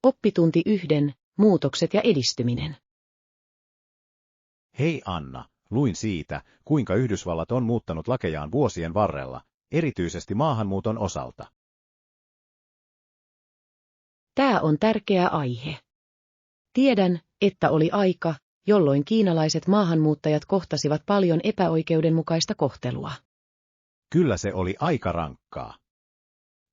Oppitunti 1. Muutokset ja edistyminen. Hei Anna, luin siitä, kuinka Yhdysvallat on muuttanut lakejaan vuosien varrella, erityisesti maahanmuuton osalta. Tämä on tärkeä aihe. Tiedän, että oli aika, jolloin kiinalaiset maahanmuuttajat kohtasivat paljon epäoikeudenmukaista kohtelua. Kyllä se oli aika rankkaa.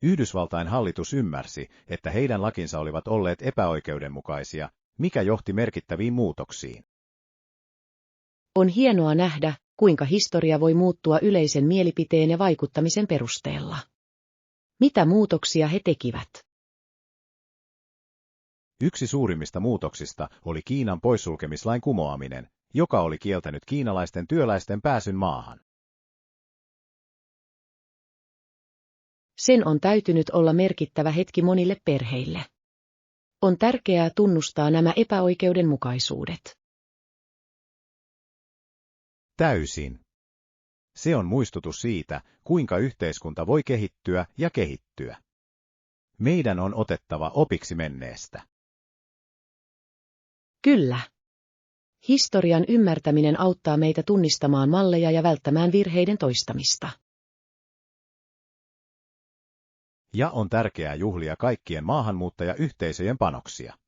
Yhdysvaltain hallitus ymmärsi, että heidän lakinsa olivat olleet epäoikeudenmukaisia, mikä johti merkittäviin muutoksiin. On hienoa nähdä, kuinka historia voi muuttua yleisen mielipiteen ja vaikuttamisen perusteella. Mitä muutoksia he tekivät? Yksi suurimmista muutoksista oli Kiinan poissulkemislain kumoaminen, joka oli kieltänyt kiinalaisten työläisten pääsyn maahan. Sen on täytynyt olla merkittävä hetki monille perheille. On tärkeää tunnustaa nämä epäoikeudenmukaisuudet. Täysin. Se on muistutus siitä, kuinka yhteiskunta voi kehittyä ja kehittyä. Meidän on otettava opiksi menneestä. Kyllä. Historian ymmärtäminen auttaa meitä tunnistamaan malleja ja välttämään virheiden toistamista. Ja on tärkeää juhlia kaikkien maahanmuuttajayhteisöjen panoksia.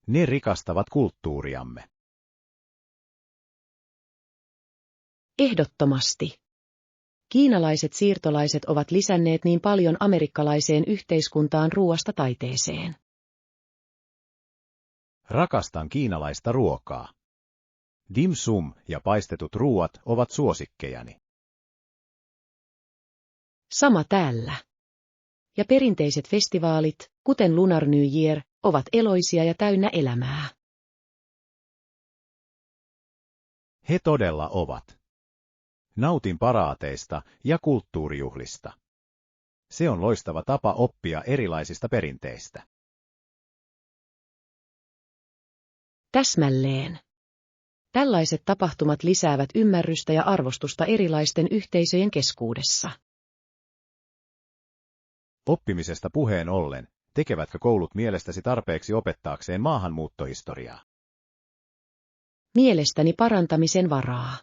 Ne rikastavat kulttuuriamme. Ehdottomasti. Kiinalaiset siirtolaiset ovat lisänneet niin paljon amerikkalaiseen yhteiskuntaan ruuasta taiteeseen. Rakastan kiinalaista ruokaa. Dim sum ja paistetut ruuat ovat suosikkejani. Sama täällä. Ja perinteiset festivaalit, kuten Lunar New Year, ovat eloisia ja täynnä elämää. He todella ovat. Nautin paraateista ja kulttuurijuhlista. Se on loistava tapa oppia erilaisista perinteistä. Täsmälleen. Tällaiset tapahtumat lisäävät ymmärrystä ja arvostusta erilaisten yhteisöjen keskuudessa. Oppimisesta puheen ollen, tekevätkö koulut mielestäsi tarpeeksi opettaakseen maahanmuuttohistoriaa? Mielestäni parantamisen varaa.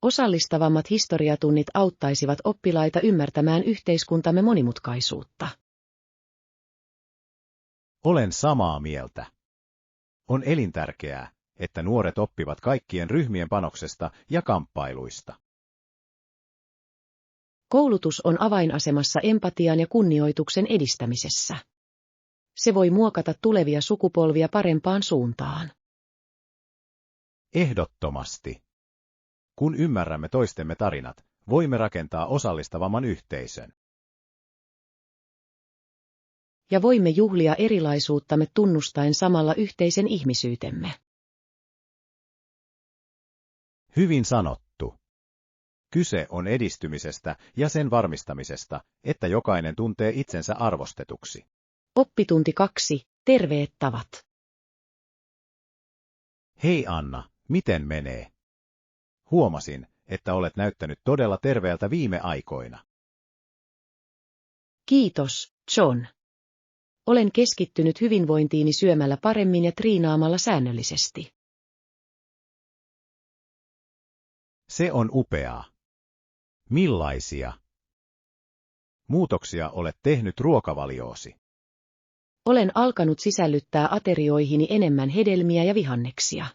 Osallistavammat historiatunnit auttaisivat oppilaita ymmärtämään yhteiskuntamme monimutkaisuutta. Olen samaa mieltä. On elintärkeää, että nuoret oppivat kaikkien ryhmien panoksesta ja kamppailuista. Koulutus on avainasemassa empatian ja kunnioituksen edistämisessä. Se voi muokata tulevia sukupolvia parempaan suuntaan. Ehdottomasti. Kun ymmärrämme toistemme tarinat, voimme rakentaa osallistavamman yhteisön. Ja voimme juhlia erilaisuuttamme tunnustaen samalla yhteisen ihmisyytemme. Hyvin sanottu. Kyse on edistymisestä ja sen varmistamisesta, että jokainen tuntee itsensä arvostetuksi. Oppitunti 2. Terveet tavat. Hei Anna, miten menee? Huomasin, että olet näyttänyt todella terveeltä viime aikoina. Kiitos, John. Olen keskittynyt hyvinvointiini syömällä paremmin ja triinaamalla säännöllisesti. Se on upeaa. Millaisia muutoksia olet tehnyt ruokavalioosi? Olen alkanut sisällyttää aterioihini enemmän hedelmiä ja vihanneksia.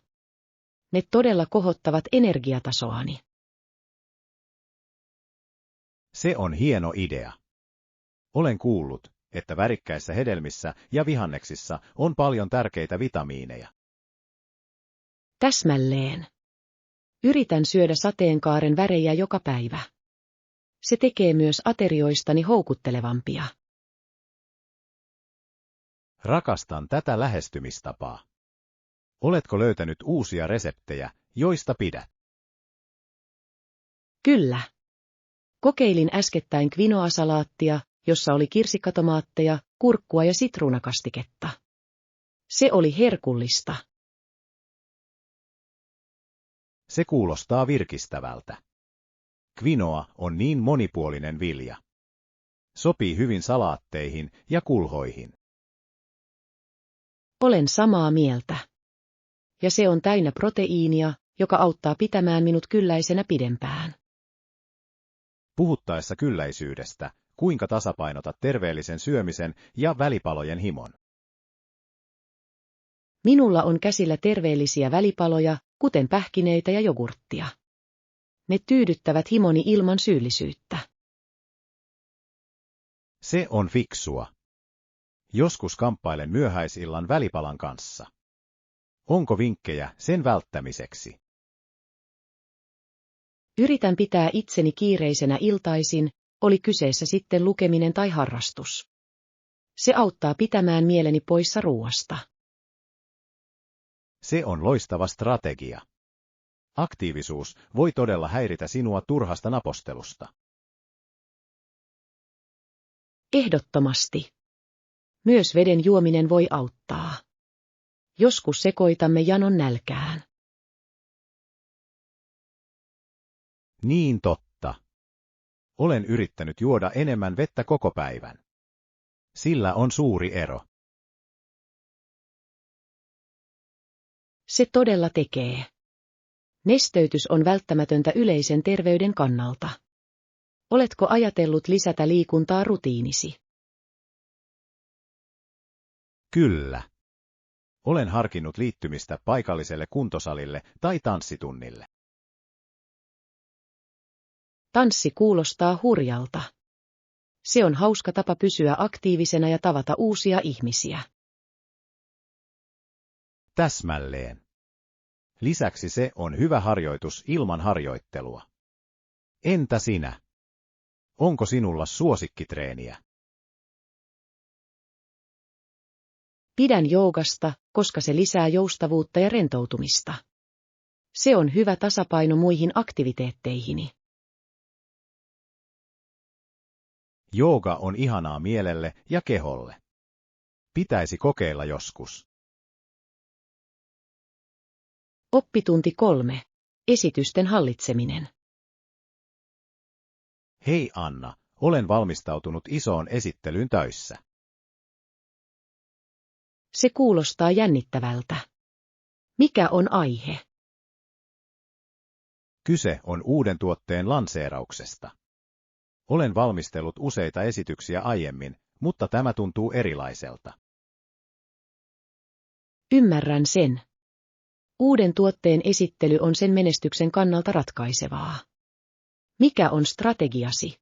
Ne todella kohottavat energiatasoani. Se on hieno idea. Olen kuullut, että värikkäissä hedelmissä ja vihanneksissa on paljon tärkeitä vitamiineja. Täsmälleen. Yritän syödä sateenkaaren värejä joka päivä. Se tekee myös aterioistani houkuttelevampia. Rakastan tätä lähestymistapaa. Oletko löytänyt uusia reseptejä, joista pidät? Kyllä. Kokeilin äskettäin quinoa-salaattia, jossa oli kirsikkatomaatteja, kurkkua ja sitruunakastiketta. Se oli herkullista. Se kuulostaa virkistävältä. Quinoa on niin monipuolinen vilja. Sopii hyvin salaatteihin ja kulhoihin. Olen samaa mieltä. Ja se on täynnä proteiinia, joka auttaa pitämään minut kylläisenä pidempään. Puhuttaessa kylläisyydestä, kuinka tasapainotat terveellisen syömisen ja välipalojen himon? Minulla on käsillä terveellisiä välipaloja, kuten pähkineitä ja jogurttia. Ne tyydyttävät himoni ilman syyllisyyttä. Se on fiksua. Joskus kamppailen myöhäisillan välipalan kanssa. Onko vinkkejä sen välttämiseksi? Yritän pitää itseni kiireisenä iltaisin, oli kyseessä sitten lukeminen tai harrastus. Se auttaa pitämään mieleni poissa ruuasta. Se on loistava strategia. Aktiivisuus voi todella häiritä sinua turhasta napostelusta. Ehdottomasti. Myös veden juominen voi auttaa. Joskus sekoitamme janon nälkään. Niin totta. Olen yrittänyt juoda enemmän vettä koko päivän. Sillä on suuri ero. Se todella tekee. Nesteytys on välttämätöntä yleisen terveyden kannalta. Oletko ajatellut lisätä liikuntaa rutiinisi? Kyllä. Olen harkinnut liittymistä paikalliselle kuntosalille tai tanssitunnille. Tanssi kuulostaa hurjalta. Se on hauska tapa pysyä aktiivisena ja tavata uusia ihmisiä. Täsmälleen. Lisäksi se on hyvä harjoitus ilman harjoittelua. Entä sinä? Onko sinulla suosikkitreeniä? Pidän joogasta, koska se lisää joustavuutta ja rentoutumista. Se on hyvä tasapaino muihin aktiviteetteihini. Jooga on ihanaa mielelle ja keholle. Pitäisi kokeilla joskus. Oppitunti 3. Esitysten hallitseminen. Hei Anna, olen valmistautunut isoon esittelyyn töissä. Se kuulostaa jännittävältä. Mikä on aihe? Kyse on uuden tuotteen lanseerauksesta. Olen valmistellut useita esityksiä aiemmin, mutta tämä tuntuu erilaiselta. Ymmärrän sen. Uuden tuotteen esittely on sen menestyksen kannalta ratkaisevaa. Mikä on strategiasi?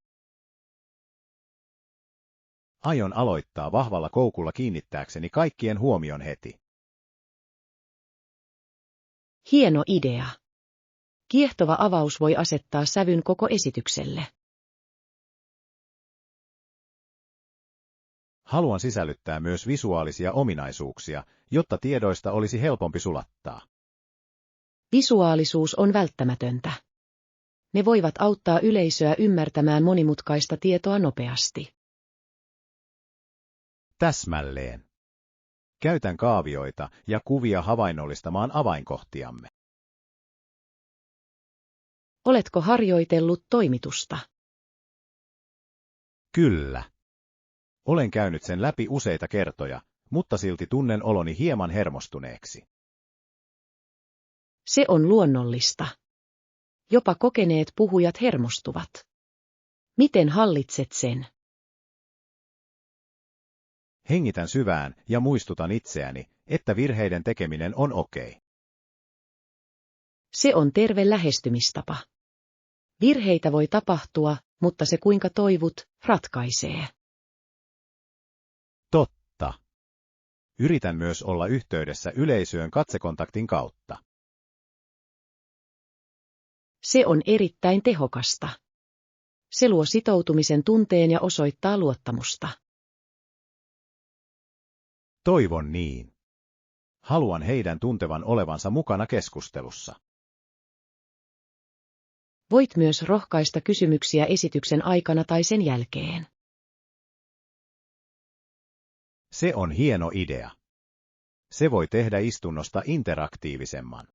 Aion aloittaa vahvalla koukulla kiinnittääkseni kaikkien huomion heti. Hieno idea. Kiehtova avaus voi asettaa sävyn koko esitykselle. Haluan sisällyttää myös visuaalisia ominaisuuksia, jotta tiedoista olisi helpompi sulattaa. Visuaalisuus on välttämätöntä. Ne voivat auttaa yleisöä ymmärtämään monimutkaista tietoa nopeasti. Täsmälleen. Käytän kaavioita ja kuvia havainnollistamaan avainkohtiamme. Oletko harjoitellut toimitusta? Kyllä. Olen käynyt sen läpi useita kertoja, mutta silti tunnen oloni hieman hermostuneeksi. Se on luonnollista. Jopa kokeneet puhujat hermostuvat. Miten hallitset sen? Hengitän syvään ja muistutan itseäni, että virheiden tekeminen on okei. Se on terve lähestymistapa. Virheitä voi tapahtua, mutta se kuinka toivut, ratkaisee. Totta. Yritän myös olla yhteydessä yleisöön katsekontaktin kautta. Se on erittäin tehokasta. Se luo sitoutumisen tunteen ja osoittaa luottamusta. Toivon niin. Haluan heidän tuntevan olevansa mukana keskustelussa. Voit myös rohkaista kysymyksiä esityksen aikana tai sen jälkeen. Se on hieno idea. Se voi tehdä istunnosta interaktiivisemman.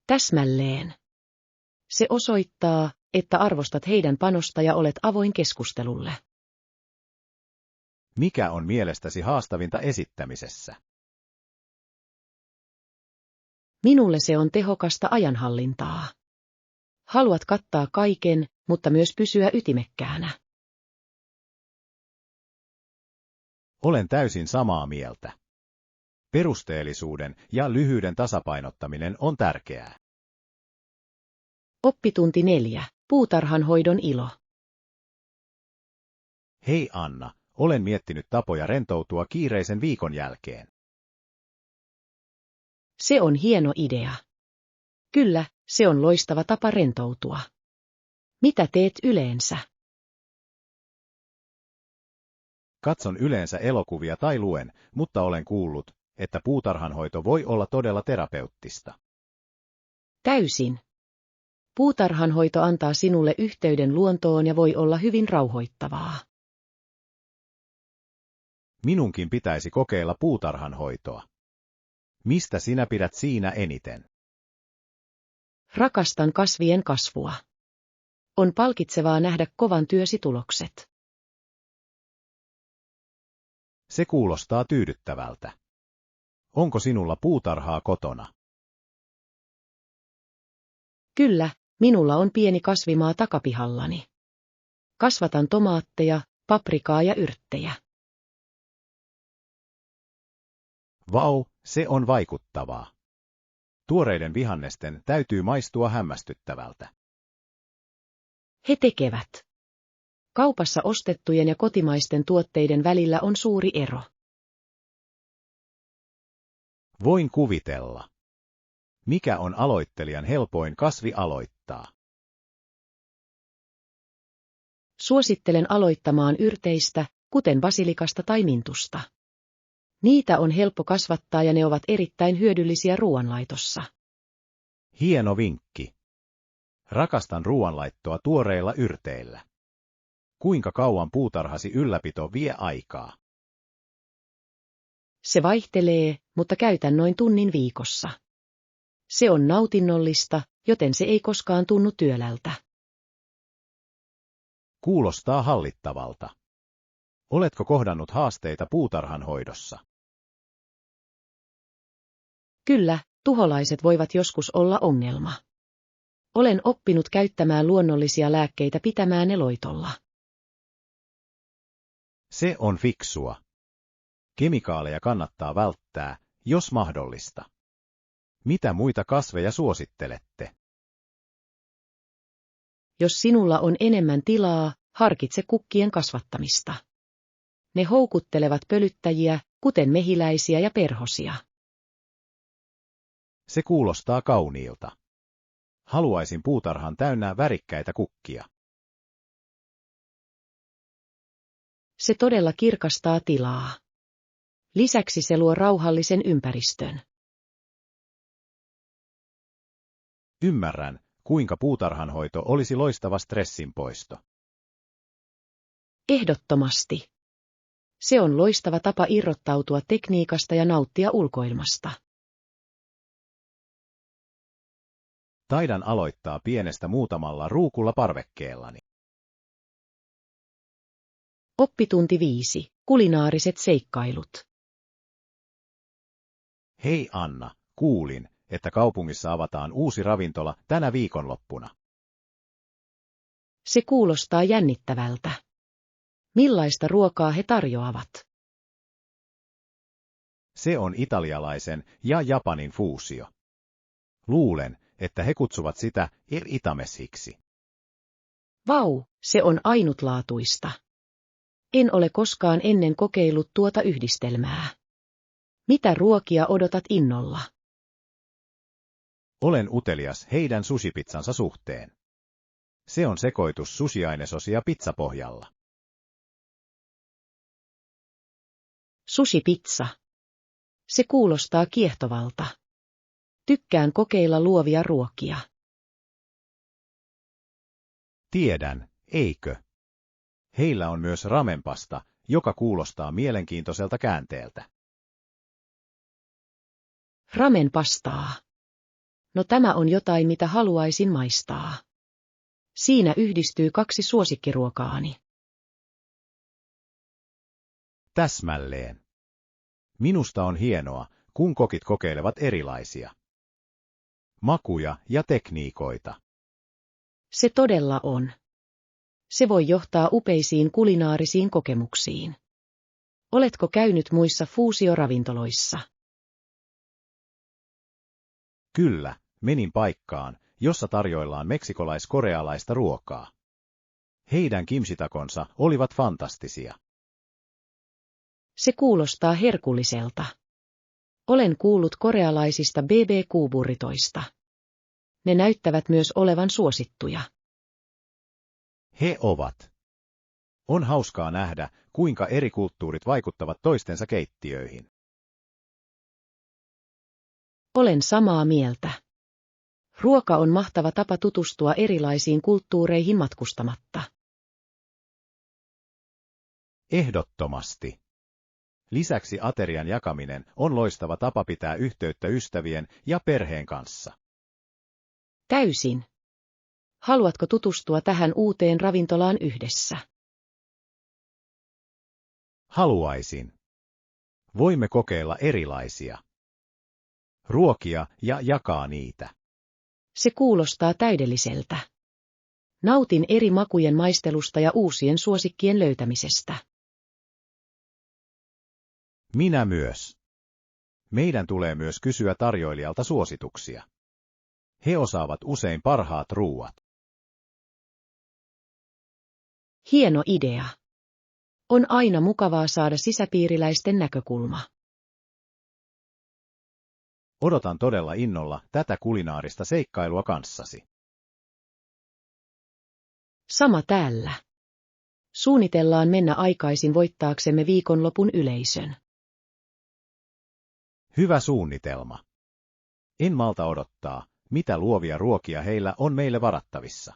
Täsmälleen. Se osoittaa, että arvostat heidän panosta ja olet avoin keskustelulle. Mikä on mielestäsi haastavinta esittämisessä? Minulle se on tehokasta ajanhallintaa. Haluat kattaa kaiken, mutta myös pysyä ytimekkäänä. Olen täysin samaa mieltä. Perusteellisuuden ja lyhyyden tasapainottaminen on tärkeää. Oppitunti 4. Puutarhanhoidon ilo. Hei Anna, olen miettinyt tapoja rentoutua kiireisen viikon jälkeen. Se on hieno idea. Kyllä, se on loistava tapa rentoutua. Mitä teet yleensä? Katson yleensä elokuvia tai luen, mutta olen kuullut, että puutarhanhoito voi olla todella terapeuttista. Täysin. Puutarhanhoito antaa sinulle yhteyden luontoon ja voi olla hyvin rauhoittavaa. Minunkin pitäisi kokeilla puutarhanhoitoa. Mistä sinä pidät siinä eniten? Rakastan kasvien kasvua. On palkitsevaa nähdä kovan työsi tulokset. Se kuulostaa tyydyttävältä. Onko sinulla puutarhaa kotona? Kyllä, minulla on pieni kasvimaa takapihallani. Kasvatan tomaatteja, paprikaa ja yrttejä. Vau, se on vaikuttavaa. Tuoreiden vihannesten täytyy maistua hämmästyttävältä. He tekevät. Kaupassa ostettujen ja kotimaisten tuotteiden välillä on suuri ero. Voin kuvitella. Mikä on aloittelijan helpoin kasvi aloittaa? Suosittelen aloittamaan yrteistä, kuten basilikasta tai mintusta. Niitä on helppo kasvattaa ja ne ovat erittäin hyödyllisiä ruoanlaitossa. Hieno vinkki. Rakastan ruoanlaittoa tuoreilla yrteillä. Kuinka kauan puutarhasi ylläpito vie aikaa? Se vaihtelee, mutta käytän noin tunnin viikossa. Se on nautinnollista, joten se ei koskaan tunnu työlältä. Kuulostaa hallittavalta. Oletko kohdannut haasteita puutarhanhoidossa? Kyllä, tuholaiset voivat joskus olla ongelma. Olen oppinut käyttämään luonnollisia lääkkeitä pitämään ne loitolla. Se on fiksua. Kemikaaleja kannattaa välttää, jos mahdollista. Mitä muita kasveja suosittelette? Jos sinulla on enemmän tilaa, harkitse kukkien kasvattamista. Ne houkuttelevat pölyttäjiä, kuten mehiläisiä ja perhosia. Se kuulostaa kauniilta. Haluaisin puutarhan täynnä värikkäitä kukkia. Se todella kirkastaa tilaa. Lisäksi se luo rauhallisen ympäristön. Ymmärrän, kuinka puutarhanhoito olisi loistava stressinpoisto. Ehdottomasti. Se on loistava tapa irrottautua tekniikasta ja nauttia ulkoilmasta. Taidan aloittaa pienestä muutamalla ruukulla parvekkeellani. Oppitunti 5. Kulinaariset seikkailut. Hei Anna, kuulin, että kaupungissa avataan uusi ravintola tänä viikonloppuna. Se kuulostaa jännittävältä. Millaista ruokaa he tarjoavat? Se on italialaisen ja Japanin fuusio. Luulen, että he kutsuvat sitä itamesiksi. Vau, se on ainutlaatuista. En ole koskaan ennen kokeillut tuota yhdistelmää. Mitä ruokia odotat innolla? Olen utelias heidän sushipitsansa suhteen. Se on sekoitus sushiainesosia pizzapohjalla. Sushi-pizza. Se kuulostaa kiehtovalta. Tykkään kokeilla luovia ruokia. Tiedän, eikö? Heillä on myös ramenpasta, joka kuulostaa mielenkiintoiselta käänteeltä. Ramen pastaa. No tämä on jotain, mitä haluaisin maistaa. Siinä yhdistyy 2 suosikkiruokaani. Täsmälleen. Minusta on hienoa, kun kokit kokeilevat erilaisia makuja ja tekniikoita. Se todella on. Se voi johtaa upeisiin kulinaarisiin kokemuksiin. Oletko käynyt muissa fuusioravintoloissa? Kyllä, menin paikkaan, jossa tarjoillaan meksikolais-korealaista ruokaa. Heidän kimchitakonsa olivat fantastisia. Se kuulostaa herkulliselta. Olen kuullut korealaisista BBQ-burritoista. Ne näyttävät myös olevan suosittuja. He ovat. On hauskaa nähdä, kuinka eri kulttuurit vaikuttavat toistensa keittiöihin. Olen samaa mieltä. Ruoka on mahtava tapa tutustua erilaisiin kulttuureihin matkustamatta. Ehdottomasti. Lisäksi aterian jakaminen on loistava tapa pitää yhteyttä ystävien ja perheen kanssa. Täysin. Haluatko tutustua tähän uuteen ravintolaan yhdessä? Haluaisin. Voimme kokeilla erilaisia ruokia ja jakaa niitä. Se kuulostaa täydelliseltä. Nautin eri makujen maistelusta ja uusien suosikkien löytämisestä. Minä myös. Meidän tulee myös kysyä tarjoilijalta suosituksia. He osaavat usein parhaat ruuat. Hieno idea. On aina mukavaa saada sisäpiiriläisten näkökulma. Odotan todella innolla tätä kulinaarista seikkailua kanssasi. Sama täällä. Suunnitellaan mennä aikaisin voittaaksemme viikonlopun yleisön. Hyvä suunnitelma. En malta odottaa, mitä luovia ruokia heillä on meille varattavissa.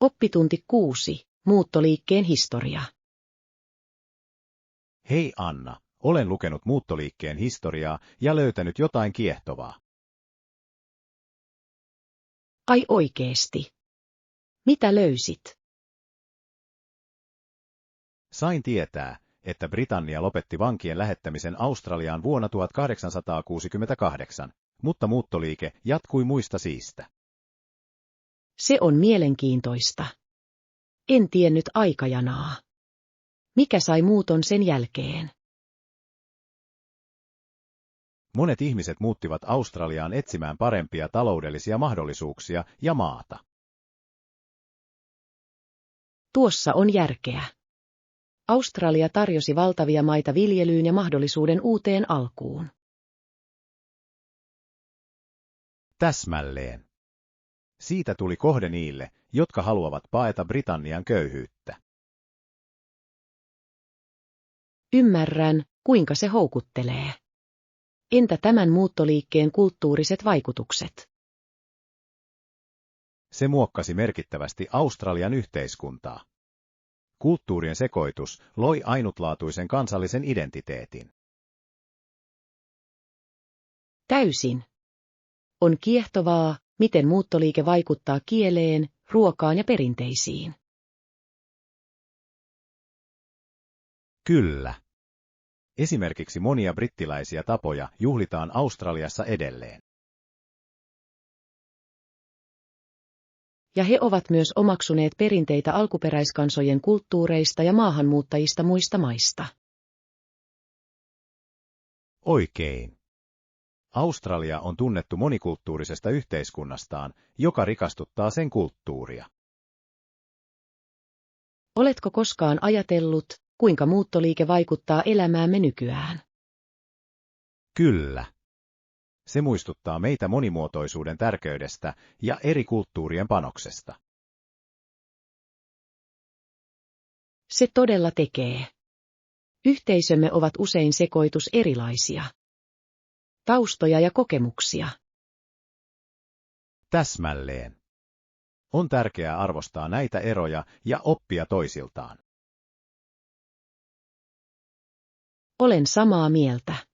Oppitunti 6. Muuttoliikkeen historia. Hei Anna, olen lukenut muuttoliikkeen historiaa ja löytänyt jotain kiehtovaa. Ai oikeesti. Mitä löysit? Sain tietää, että Britannia lopetti vankien lähettämisen Australiaan vuonna 1868, mutta muuttoliike jatkui muista syistä. Se on mielenkiintoista. En tiennyt aikajanaa. Mikä sai muuton sen jälkeen? Monet ihmiset muuttivat Australiaan etsimään parempia taloudellisia mahdollisuuksia ja maata. Tuossa on järkeä. Australia tarjosi valtavia maita viljelyyn ja mahdollisuuden uuteen alkuun. Täsmälleen. Siitä tuli kohde niille, jotka haluavat paeta Britannian köyhyyttä. Ymmärrän, kuinka se houkuttelee. Entä tämän muuttoliikkeen kulttuuriset vaikutukset? Se muokkasi merkittävästi Australian yhteiskuntaa. Kulttuurien sekoitus loi ainutlaatuisen kansallisen identiteetin. Täysin. On kiehtovaa, miten muuttoliike vaikuttaa kieleen, ruokaan ja perinteisiin. Kyllä. Esimerkiksi monia brittiläisiä tapoja juhlitaan Australiassa edelleen. Ja he ovat myös omaksuneet perinteitä alkuperäiskansojen kulttuureista ja maahanmuuttajista muista maista. Oikein. Australia on tunnettu monikulttuurisesta yhteiskunnastaan, joka rikastuttaa sen kulttuuria. Oletko koskaan ajatellut, kuinka muuttoliike vaikuttaa elämäämme nykyään? Kyllä. Se muistuttaa meitä monimuotoisuuden tärkeydestä ja eri kulttuurien panoksesta. Se todella tekee. Yhteisömme ovat usein sekoitus erilaisia taustoja ja kokemuksia. Täsmälleen. On tärkeää arvostaa näitä eroja ja oppia toisiltaan. Olen samaa mieltä.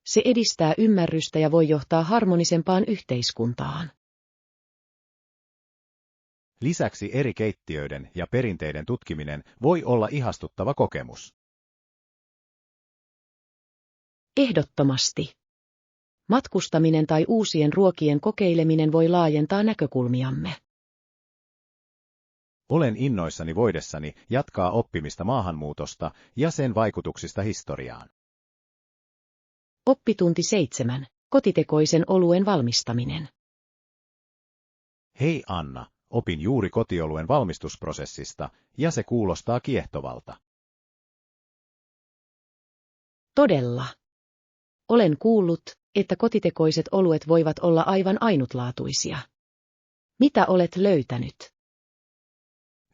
Se edistää ymmärrystä ja voi johtaa harmonisempaan yhteiskuntaan. Lisäksi eri keittiöiden ja perinteiden tutkiminen voi olla ihastuttava kokemus. Ehdottomasti. Matkustaminen tai uusien ruokien kokeileminen voi laajentaa näkökulmiamme. Olen innoissani voidessani jatkaa oppimista maahanmuutosta ja sen vaikutuksista historiaan. Oppitunti 7. Kotitekoisen oluen valmistaminen. Hei Anna, opin juuri kotioluen valmistusprosessista ja se kuulostaa kiehtovalta. Todella. Olen kuullut, että kotitekoiset oluet voivat olla aivan ainutlaatuisia. Mitä olet löytänyt?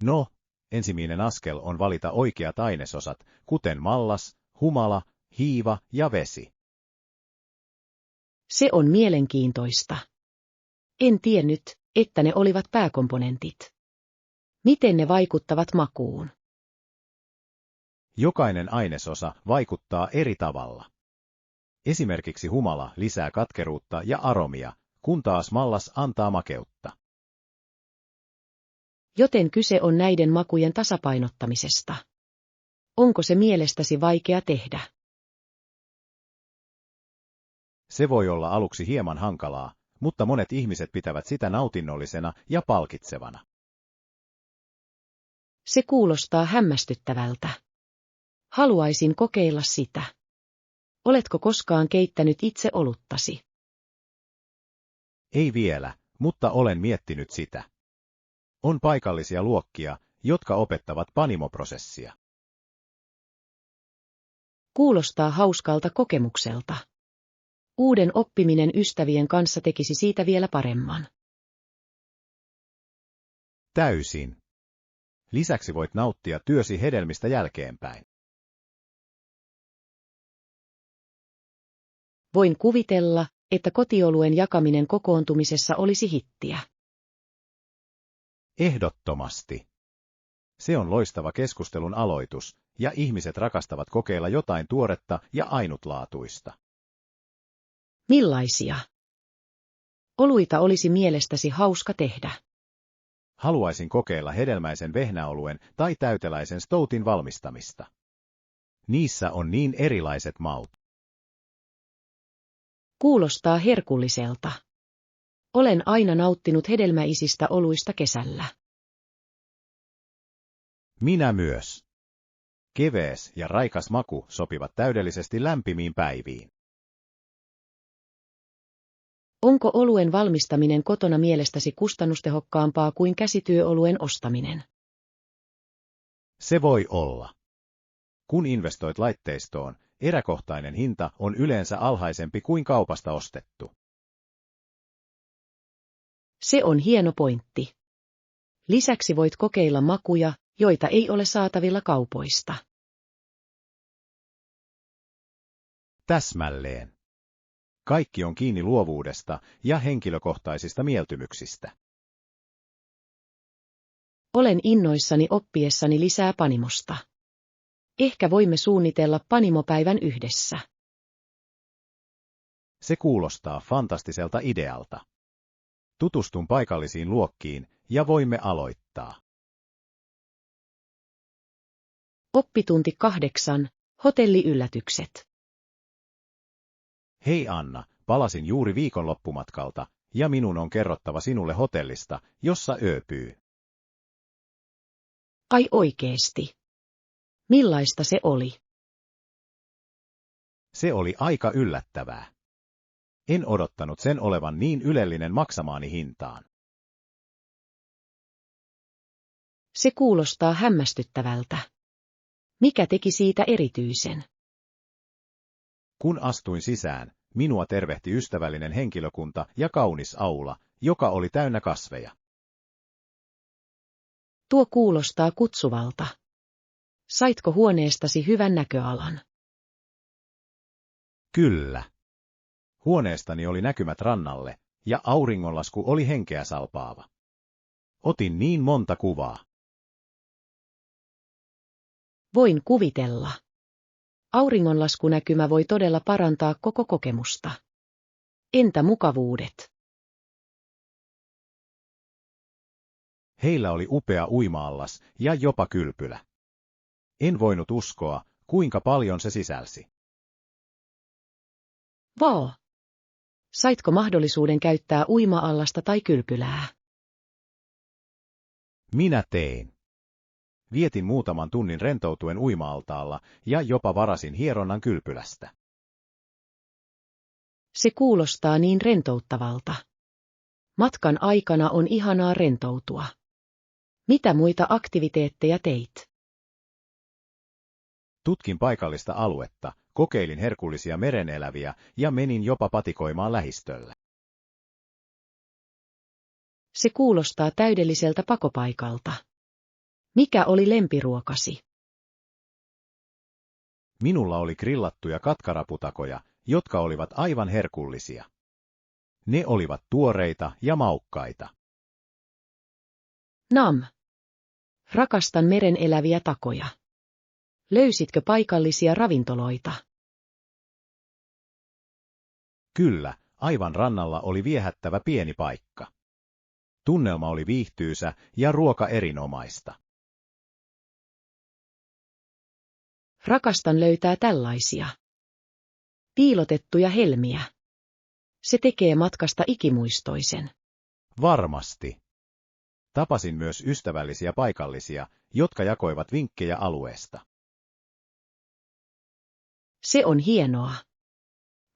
No, ensimmäinen askel on valita oikeat ainesosat, kuten mallas, humala, hiiva ja vesi. Se on mielenkiintoista. En tiennyt, että ne olivat pääkomponentit. Miten ne vaikuttavat makuun? Jokainen ainesosa vaikuttaa eri tavalla. Esimerkiksi humala lisää katkeruutta ja aromia, kun taas mallas antaa makeutta. Joten kyse on näiden makujen tasapainottamisesta. Onko se mielestäsi vaikea tehdä? Se voi olla aluksi hieman hankalaa, mutta monet ihmiset pitävät sitä nautinnollisena ja palkitsevana. Se kuulostaa hämmästyttävältä. Haluaisin kokeilla sitä. Oletko koskaan keittänyt itse oluttasi? Ei vielä, mutta olen miettinyt sitä. On paikallisia luokkia, jotka opettavat panimoprosessia. Kuulostaa hauskalta kokemukselta. Uuden oppiminen ystävien kanssa tekisi siitä vielä paremman. Täysin. Lisäksi voit nauttia työsi hedelmistä jälkeenpäin. Voin kuvitella, että kotioluen jakaminen kokoontumisessa olisi hittiä. Ehdottomasti. Se on loistava keskustelun aloitus, ja ihmiset rakastavat kokeilla jotain tuoretta ja ainutlaatuista. Millaisia? Oluita olisi mielestäsi hauska tehdä. Haluaisin kokeilla hedelmäisen vehnäoluen tai täyteläisen stoutin valmistamista. Niissä on niin erilaiset maut. Kuulostaa herkulliselta. Olen aina nauttinut hedelmäisistä oluista kesällä. Minä myös. Kevees ja raikas maku sopivat täydellisesti lämpimiin päiviin. Onko oluen valmistaminen kotona mielestäsi kustannustehokkaampaa kuin käsityöoluen ostaminen? Se voi olla. Kun investoit laitteistoon, eräkohtainen hinta on yleensä alhaisempi kuin kaupasta ostettu. Se on hieno pointti. Lisäksi voit kokeilla makuja, joita ei ole saatavilla kaupoista. Täsmälleen. Kaikki on kiinni luovuudesta ja henkilökohtaisista mieltymyksistä. Olen innoissani oppiessani lisää panimosta. Ehkä voimme suunnitella panimopäivän yhdessä. Se kuulostaa fantastiselta idealta. Tutustun paikallisiin luokkiin ja voimme aloittaa. Oppitunti 8. Hotelliyllätykset. Hei Anna, palasin juuri viikonloppumatkalta, ja minun on kerrottava sinulle hotellista, jossa yöpyy. Ai oikeesti? Millaista se oli? Se oli aika yllättävää. En odottanut sen olevan niin ylellinen maksamaani hintaan. Se kuulostaa hämmästyttävältä. Mikä teki siitä erityisen? Kun astuin sisään, minua tervehti ystävällinen henkilökunta ja kaunis aula, joka oli täynnä kasveja. Tuo kuulostaa kutsuvalta. Saitko huoneestasi hyvän näköalan? Kyllä. Huoneestani oli näkymät rannalle, ja auringonlasku oli henkeä salpaava. Otin niin monta kuvaa. Voin kuvitella. Auringonlaskunäkymä voi todella parantaa koko kokemusta. Entä mukavuudet? Heillä oli upea uima-allas ja jopa kylpylä. En voinut uskoa, kuinka paljon se sisälsi. Vau! Saitko mahdollisuuden käyttää uima-allasta tai kylpylää? Minä tein. Vietin muutaman tunnin rentoutuen uima-altaalla ja jopa varasin hieronnan kylpylästä. Se kuulostaa niin rentouttavalta. Matkan aikana on ihanaa rentoutua. Mitä muita aktiviteetteja teit? Tutkin paikallista aluetta, kokeilin herkullisia mereneläviä ja menin jopa patikoimaan lähistöllä. Se kuulostaa täydelliseltä pakopaikalta. Mikä oli lempiruokasi? Minulla oli grillattuja katkaraputakoja, jotka olivat aivan herkullisia. Ne olivat tuoreita ja maukkaita. Nam. Rakastan meren eläviä takoja. Löysitkö paikallisia ravintoloita? Kyllä, aivan rannalla oli viehättävä pieni paikka. Tunnelma oli viihtyisä ja ruoka erinomaista. Rakastan löytää tällaisia. Piilotettuja helmiä. Se tekee matkasta ikimuistoisen. Varmasti. Tapasin myös ystävällisiä paikallisia, jotka jakoivat vinkkejä alueesta. Se on hienoa.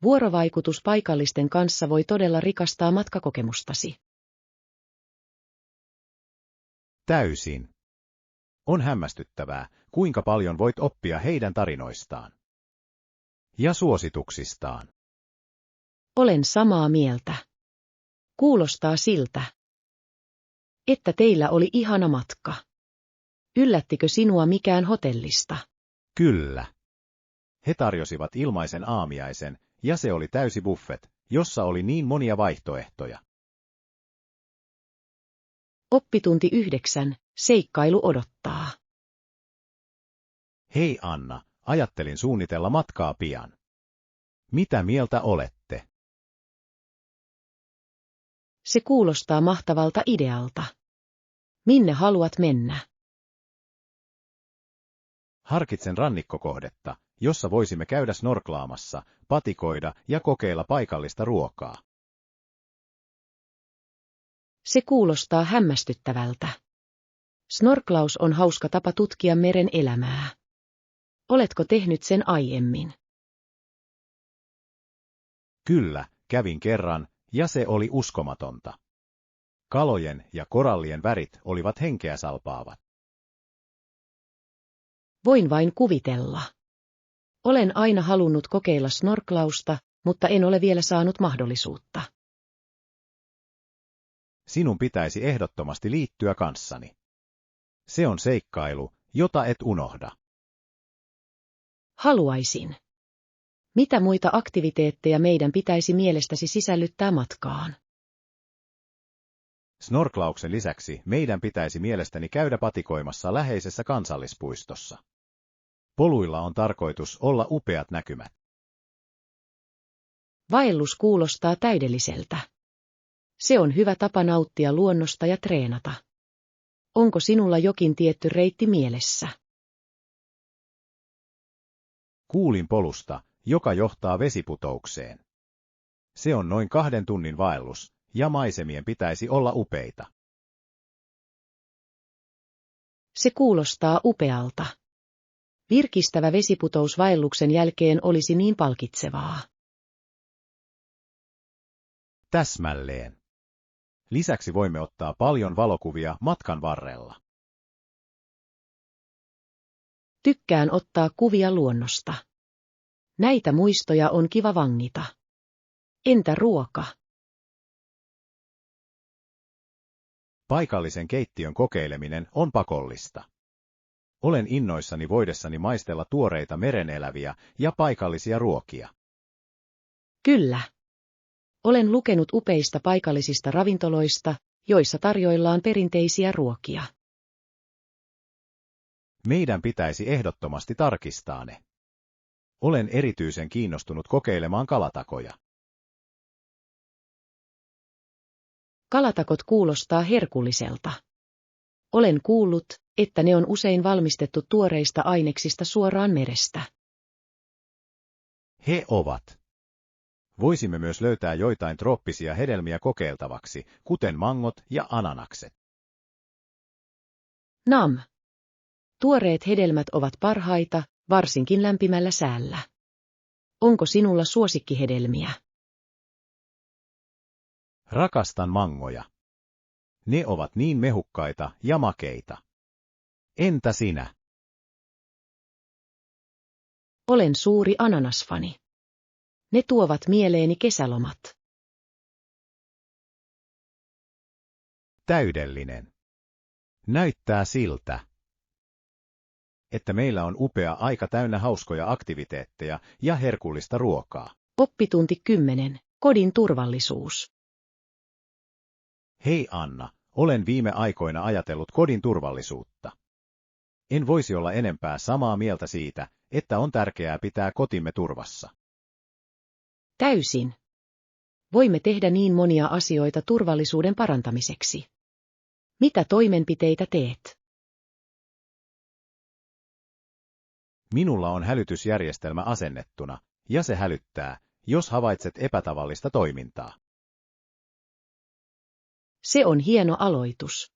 Vuorovaikutus paikallisten kanssa voi todella rikastaa matkakokemustasi. Täysin. On hämmästyttävää, kuinka paljon voit oppia heidän tarinoistaan. Ja suosituksistaan. Olen samaa mieltä. Kuulostaa siltä, että teillä oli ihana matka. Yllättikö sinua mikään hotellista? Kyllä. He tarjosivat ilmaisen aamiaisen, ja se oli täysi buffet, jossa oli niin monia vaihtoehtoja. Oppitunti 9, seikkailu odottaa. Hei Anna, ajattelin suunnitella matkaa pian. Mitä mieltä olette? Se kuulostaa mahtavalta idealta. Minne haluat mennä? Harkitsen rannikkokohdetta, jossa voisimme käydä snorklaamassa, patikoida ja kokeilla paikallista ruokaa. Se kuulostaa hämmästyttävältä. Snorklaus on hauska tapa tutkia meren elämää. Oletko tehnyt sen aiemmin? Kyllä, kävin kerran, ja se oli uskomatonta. Kalojen ja korallien värit olivat henkeä salpaavat. Voin vain kuvitella. Olen aina halunnut kokeilla snorklausta, mutta en ole vielä saanut mahdollisuutta. Sinun pitäisi ehdottomasti liittyä kanssani. Se on seikkailu, jota et unohda. Haluaisin. Mitä muita aktiviteetteja meidän pitäisi mielestäsi sisällyttää matkaan? Snorklauksen lisäksi meidän pitäisi mielestäni käydä patikoimassa läheisessä kansallispuistossa. Poluilla on tarkoitus olla upeat näkymät. Vaellus kuulostaa täydelliseltä. Se on hyvä tapa nauttia luonnosta ja treenata. Onko sinulla jokin tietty reitti mielessä? Kuulin polusta, joka johtaa vesiputoukseen. Se on noin 2 tunnin vaellus, ja maisemien pitäisi olla upeita. Se kuulostaa upealta. Virkistävä vesiputous vaelluksen jälkeen olisi niin palkitsevaa. Täsmälleen. Lisäksi voimme ottaa paljon valokuvia matkan varrella. Tykkään ottaa kuvia luonnosta. Näitä muistoja on kiva vangita. Entä ruoka? Paikallisen keittiön kokeileminen on pakollista. Olen innoissani voidessani maistella tuoreita mereneläviä ja paikallisia ruokia. Kyllä. Olen lukenut upeista paikallisista ravintoloista, joissa tarjoillaan perinteisiä ruokia. Meidän pitäisi ehdottomasti tarkistaa ne. Olen erityisen kiinnostunut kokeilemaan kalatakoja. Kalatakot kuulostaa herkulliselta. Olen kuullut, että ne on usein valmistettu tuoreista aineksista suoraan merestä. He ovat. Voisimme myös löytää joitain trooppisia hedelmiä kokeiltavaksi, kuten mangot ja ananakset. Nam. Tuoreet hedelmät ovat parhaita, varsinkin lämpimällä säällä. Onko sinulla suosikkihedelmiä? Rakastan mangoja. Ne ovat niin mehukkaita ja makeita. Entä sinä? Olen suuri ananasfani. Ne tuovat mieleeni kesälomat. Täydellinen. Näyttää siltä, että meillä on upea aika täynnä hauskoja aktiviteetteja ja herkullista ruokaa. Oppitunti 10. Kodin turvallisuus. Hei Anna, olen viime aikoina ajatellut kodin turvallisuutta. En voisi olla enempää samaa mieltä siitä, että on tärkeää pitää kotimme turvassa. Täysin. Voimme tehdä niin monia asioita turvallisuuden parantamiseksi. Mitä toimenpiteitä teet? Minulla on hälytysjärjestelmä asennettuna, ja se hälyttää, jos havaitset epätavallista toimintaa. Se on hieno aloitus.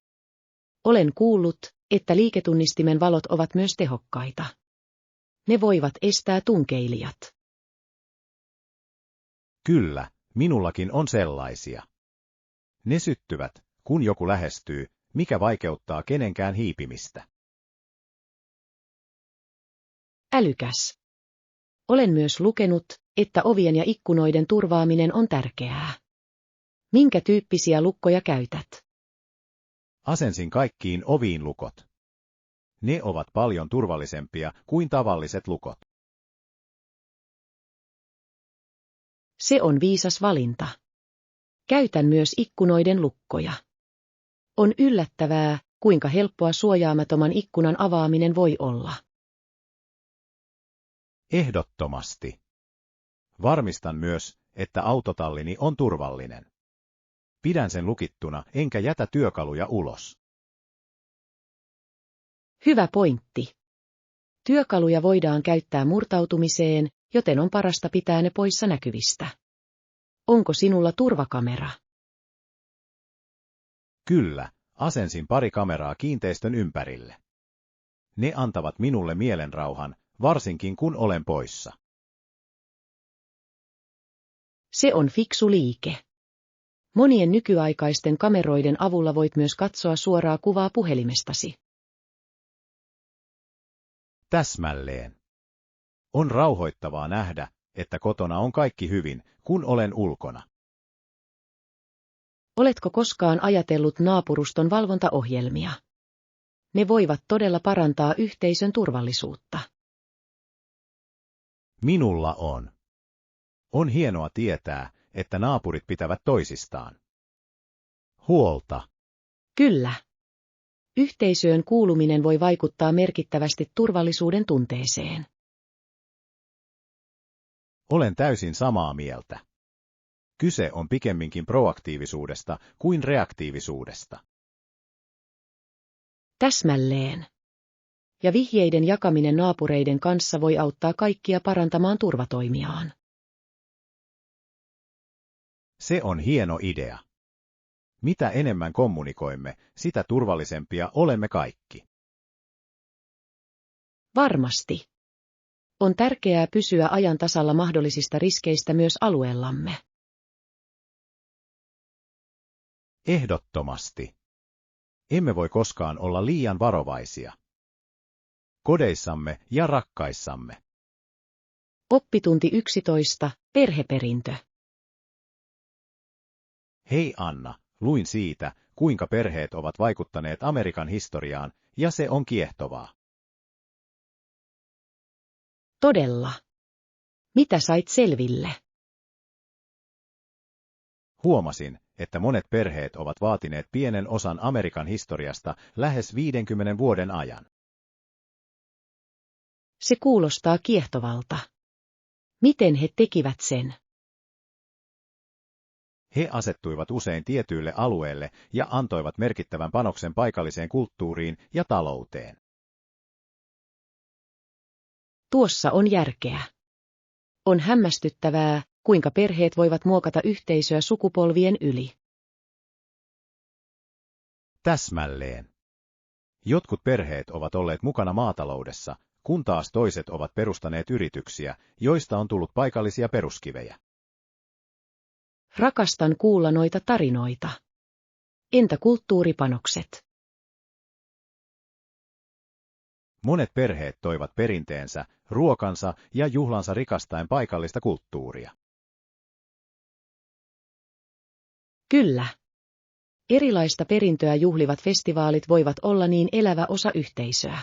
Olen kuullut, että liiketunnistimen valot ovat myös tehokkaita. Ne voivat estää tunkeilijat. Kyllä, minullakin on sellaisia. Ne syttyvät, kun joku lähestyy, mikä vaikeuttaa kenenkään hiipimistä. Älykäs. Olen myös lukenut, että ovien ja ikkunoiden turvaaminen on tärkeää. Minkä tyyppisiä lukkoja käytät? Asensin kaikkiin oviin lukot. Ne ovat paljon turvallisempia kuin tavalliset lukot. Se on viisas valinta. Käytän myös ikkunoiden lukkoja. On yllättävää, kuinka helppoa suojaamattoman ikkunan avaaminen voi olla. Ehdottomasti. Varmistan myös, että autotallini on turvallinen. Pidän sen lukittuna enkä jätä työkaluja ulos. Hyvä pointti. Työkaluja voidaan käyttää murtautumiseen, joten on parasta pitää ne poissa näkyvistä. Onko sinulla turvakamera? Kyllä, asensin pari kameraa kiinteistön ympärille. Ne antavat minulle mielenrauhan, varsinkin kun olen poissa. Se on fiksu liike. Monien nykyaikaisten kameroiden avulla voit myös katsoa suoraa kuvaa puhelimestasi. Täsmälleen. On rauhoittavaa nähdä, että kotona on kaikki hyvin, kun olen ulkona. Oletko koskaan ajatellut naapuruston valvontaohjelmia? Ne voivat todella parantaa yhteisön turvallisuutta. Minulla on. On hienoa tietää, että naapurit pitävät toisistaan huolta. Kyllä. Yhteisöön kuuluminen voi vaikuttaa merkittävästi turvallisuuden tunteeseen. Olen täysin samaa mieltä. Kyse on pikemminkin proaktiivisuudesta kuin reaktiivisuudesta. Täsmälleen. Ja vihjeiden jakaminen naapureiden kanssa voi auttaa kaikkia parantamaan turvatoimiaan. Se on hieno idea. Mitä enemmän kommunikoimme, sitä turvallisempia olemme kaikki. Varmasti. On tärkeää pysyä ajan tasalla mahdollisista riskeistä myös alueellamme. Ehdottomasti. Emme voi koskaan olla liian varovaisia. Kodeissamme ja rakkaissamme. Oppitunti 11. Perheperintö. Hei Anna, luin siitä, kuinka perheet ovat vaikuttaneet Amerikan historiaan, ja se on kiehtovaa. Todella. Mitä sait selville? Huomasin, että monet perheet ovat vaatineet pienen osan Amerikan historiasta lähes 50 vuoden ajan. Se kuulostaa kiehtovalta. Miten he tekivät sen? He asettuivat usein tietyille alueelle ja antoivat merkittävän panoksen paikalliseen kulttuuriin ja talouteen. Tuossa on järkeä. On hämmästyttävää, kuinka perheet voivat muokata yhteisöä sukupolvien yli. Täsmälleen. Jotkut perheet ovat olleet mukana maataloudessa, kun taas toiset ovat perustaneet yrityksiä, joista on tullut paikallisia peruskivejä. Rakastan kuulla noita tarinoita. Entä kulttuuripanokset? Monet perheet toivat perinteensä, ruokansa ja juhlansa rikastaen paikallista kulttuuria. Kyllä. Erilaista perintöä juhlivat festivaalit voivat olla niin elävä osa yhteisöä.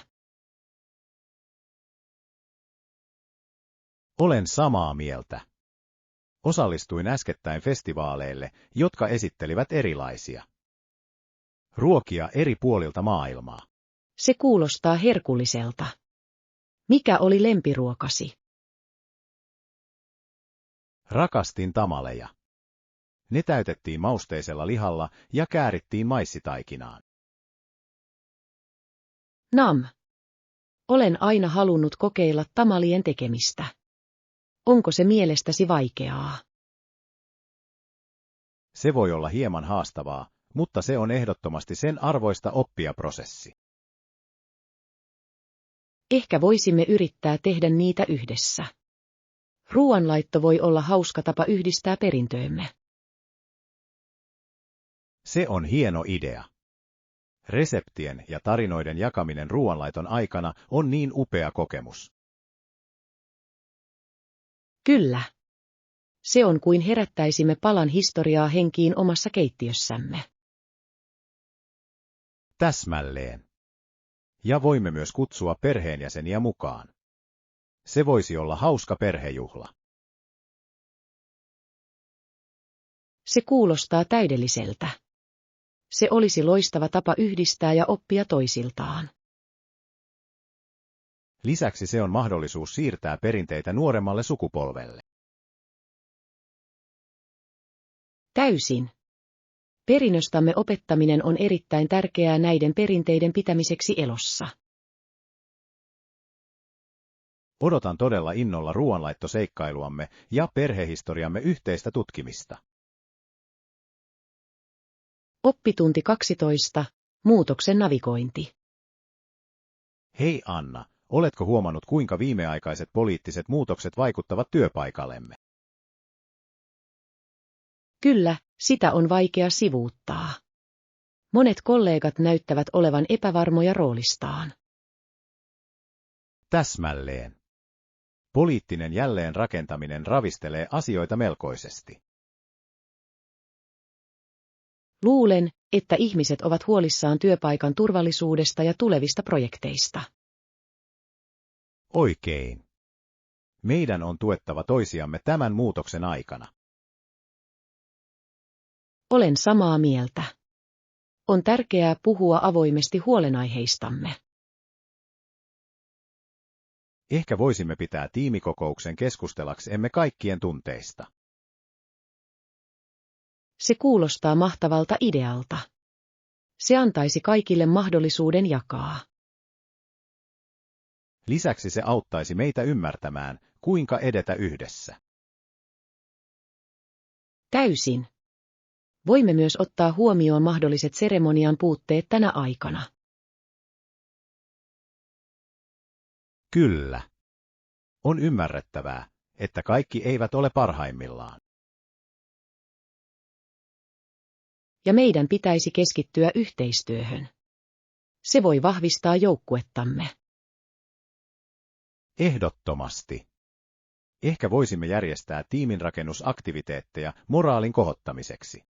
Olen samaa mieltä. Osallistuin äskettäin festivaaleille, jotka esittelivät erilaisia ruokia eri puolilta maailmaa. Se kuulostaa herkulliselta. Mikä oli lempiruokasi? Rakastin tamaleja. Ne täytettiin mausteisella lihalla ja käärittiin maissitaikinaan. Nam. Olen aina halunnut kokeilla tamalien tekemistä. Onko se mielestäsi vaikeaa? Se voi olla hieman haastavaa, mutta se on ehdottomasti sen arvoista oppia prosessi. Ehkä voisimme yrittää tehdä niitä yhdessä. Ruoanlaitto voi olla hauska tapa yhdistää perintöömme. Se on hieno idea. Reseptien ja tarinoiden jakaminen ruoanlaiton aikana on niin upea kokemus. Kyllä. Se on kuin herättäisimme palan historiaa henkiin omassa keittiössämme. Täsmälleen. Ja voimme myös kutsua perheenjäseniä mukaan. Se voisi olla hauska perhejuhla. Se kuulostaa täydelliseltä. Se olisi loistava tapa yhdistää ja oppia toisiltaan. Lisäksi se on mahdollisuus siirtää perinteitä nuoremmalle sukupolvelle. Täysin. Perinnöstämme opettaminen on erittäin tärkeää näiden perinteiden pitämiseksi elossa. Odotan todella innolla ruoanlaittoseikkailuamme ja perhehistoriamme yhteistä tutkimista. Oppitunti 12. Muutoksen navigointi. Hei Anna, oletko huomannut kuinka viimeaikaiset poliittiset muutokset vaikuttavat työpaikallemme? Kyllä, sitä on vaikea sivuuttaa. Monet kollegat näyttävät olevan epävarmoja roolistaan. Täsmälleen. Poliittinen jälleenrakentaminen ravistelee asioita melkoisesti. Luulen, että ihmiset ovat huolissaan työpaikan turvallisuudesta ja tulevista projekteista. Oikein. Meidän on tuettava toisiamme tämän muutoksen aikana. Olen samaa mieltä. On tärkeää puhua avoimesti huolenaiheistamme. Ehkä voisimme pitää tiimikokouksen keskustelaksemme kaikkien tunteista. Se kuulostaa mahtavalta idealta. Se antaisi kaikille mahdollisuuden jakaa. Lisäksi se auttaisi meitä ymmärtämään, kuinka edetä yhdessä. Täysin. Voimme myös ottaa huomioon mahdolliset seremonian puutteet tänä aikana. Kyllä. On ymmärrettävää, että kaikki eivät ole parhaimmillaan. Ja meidän pitäisi keskittyä yhteistyöhön. Se voi vahvistaa joukkuettamme. Ehdottomasti. Ehkä voisimme järjestää tiiminrakennusaktiviteetteja moraalin kohottamiseksi.